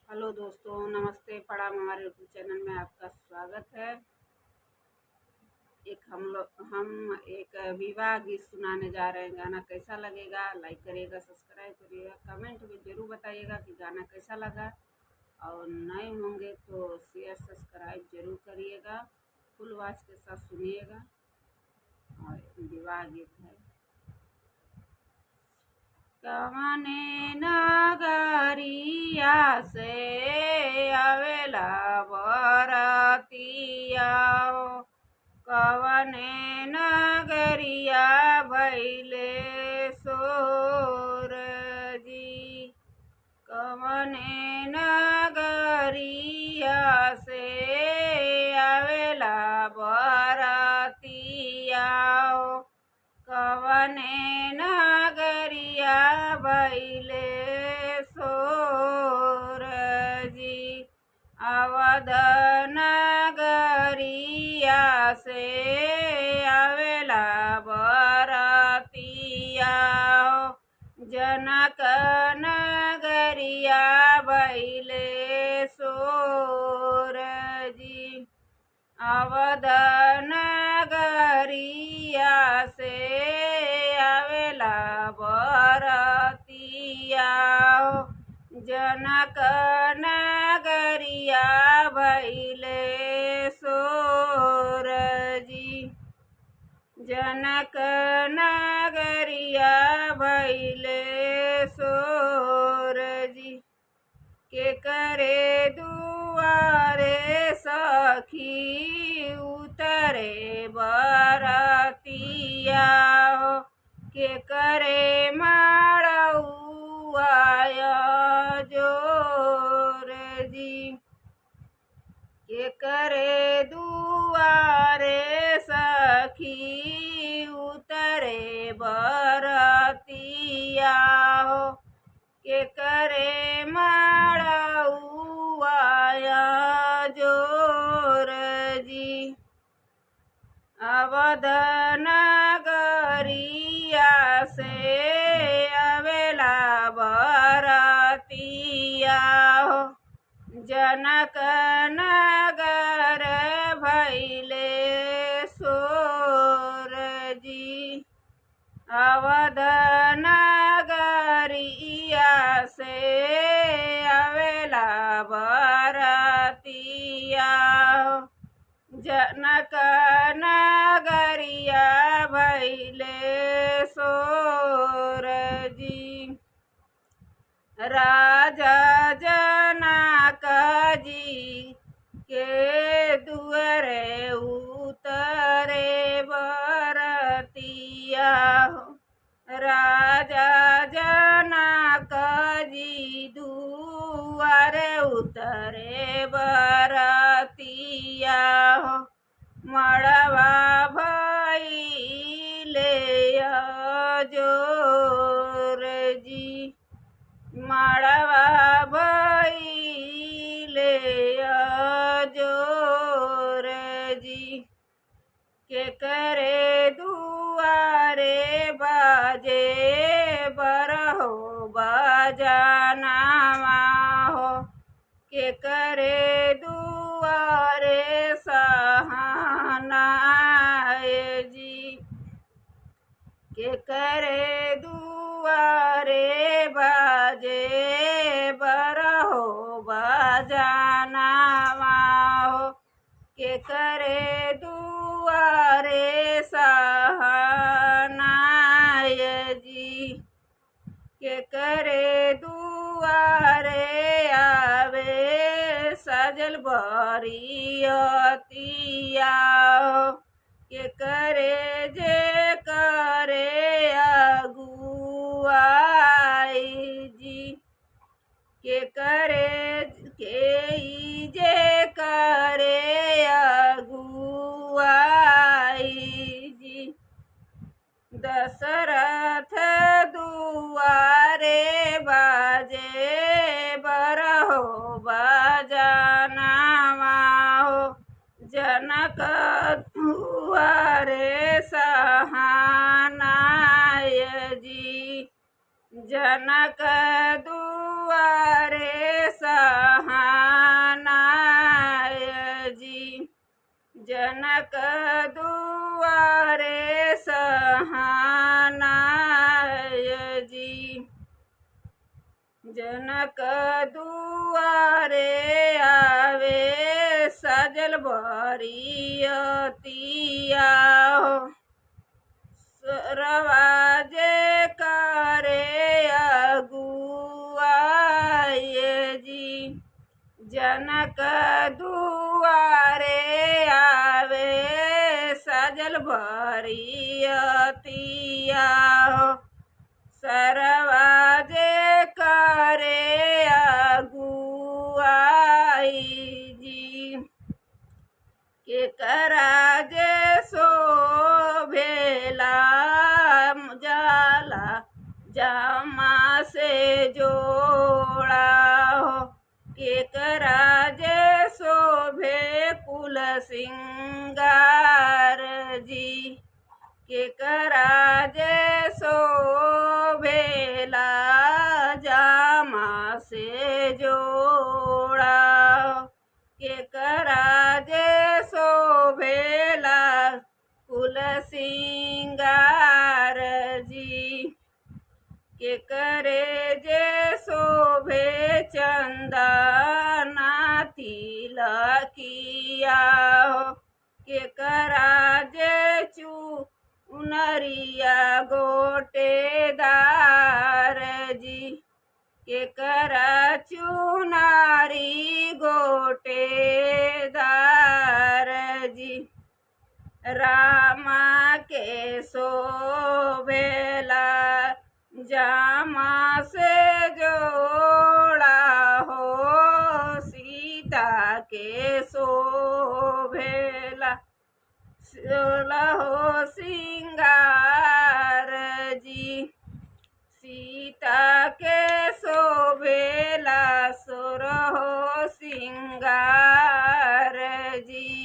Hello दोस्तों, नमस्ते। प्रणाम। हमारे यूट्यूब चैनल में आपका स्वागत है। हम एक विवाह गीत सुनाने जा रहे हैं। गाना कैसा लगेगा लाइक करिएगा, सब्सक्राइब करिएगा, कमेंट में ज़रूर बताइएगा कि गाना कैसा लगा। और नए होंगे तो शेयर सब्सक्राइब ज़रूर करिएगा। फुल आवाज़ के साथ सुनिएगा। और विवाह गीत है। कवने नगरिया से आवेला बरतिया हो। कवने नगरिया भैले सोर जी। कवने नगरिया से आवेला बरतिया हो। कवने नगरिया भैले सोर जी। अवध नगरिया से आवेला बरतिया हो। जनक नगरिया भैले सोर जी। अवध नगरिया से आवेला बरतिया हो। जनक नगरिया भैले सोर जी। जनक नगरिया भैले सोर जी। के करे दुआरे सखी उतरे बरतिया हो। के करे माड़ौआ जोर जी। के करे दुआरे सखी उतरे बरतिया हो। के करे माड़ौआ जोर जी। अवध नगरिया से आवेला बरतिया हो। जनक नगर भैले सोर जी। अवध नगरिया से आवेला बरतिया हो। जनक नगरिया भैले सोर जी। राजा जनक जी के दुआरे उतरे बरतिया हो। राजा जनक जी दुआरे उतरे बरतिया हो। मड़वा भैले जोर जी। मड़वा भैले जोर जी। के करे दुआरे बाजे बरहो बजानावा हो। के करे दुआरे सहनाए जी। के करे दुआरे बाजे बरहो बजानावा हो। के करे दुआरे सहनाय जी। के करे दुआरे आवे सजल बरियतिया हो। के करे जे करे अगुआई जी। के करे के जे करे अगुआई जी। दशरथ दुआरे बाजे बरहो बजानावा हो। जनक दुआरे सहनाय जी। जनक दुआरे सह जनक दुआरे सहानाय जी। जनक दुआरे आवे सजल बरियतिया हो। रवाजे करे अगुआय जी। जनक दुआरे आवे सजल बरियतिया हो। सरवाजे करे अगुआई जी। केकरा जे शोभेला जाला जामा से जोड़ा हो। केकरा जे शोभे कुल सिंगार जी। केकरा जे शोभेला जामा से जोड़ा हो। केकरा जे शोभेला कुल सिंगार जी। केकरे जे शोभे चंदना तिलकिया हो। केकरा जे चुनरिया गोटेदार जी। केकरा चुनारी गोटेदार जी। रामा के शोभेला जामा से जोड़ा हो। सीता के शोभेला सोलहो सिंगार जी। सीता के शोभेला सोरहो सिंगार जी।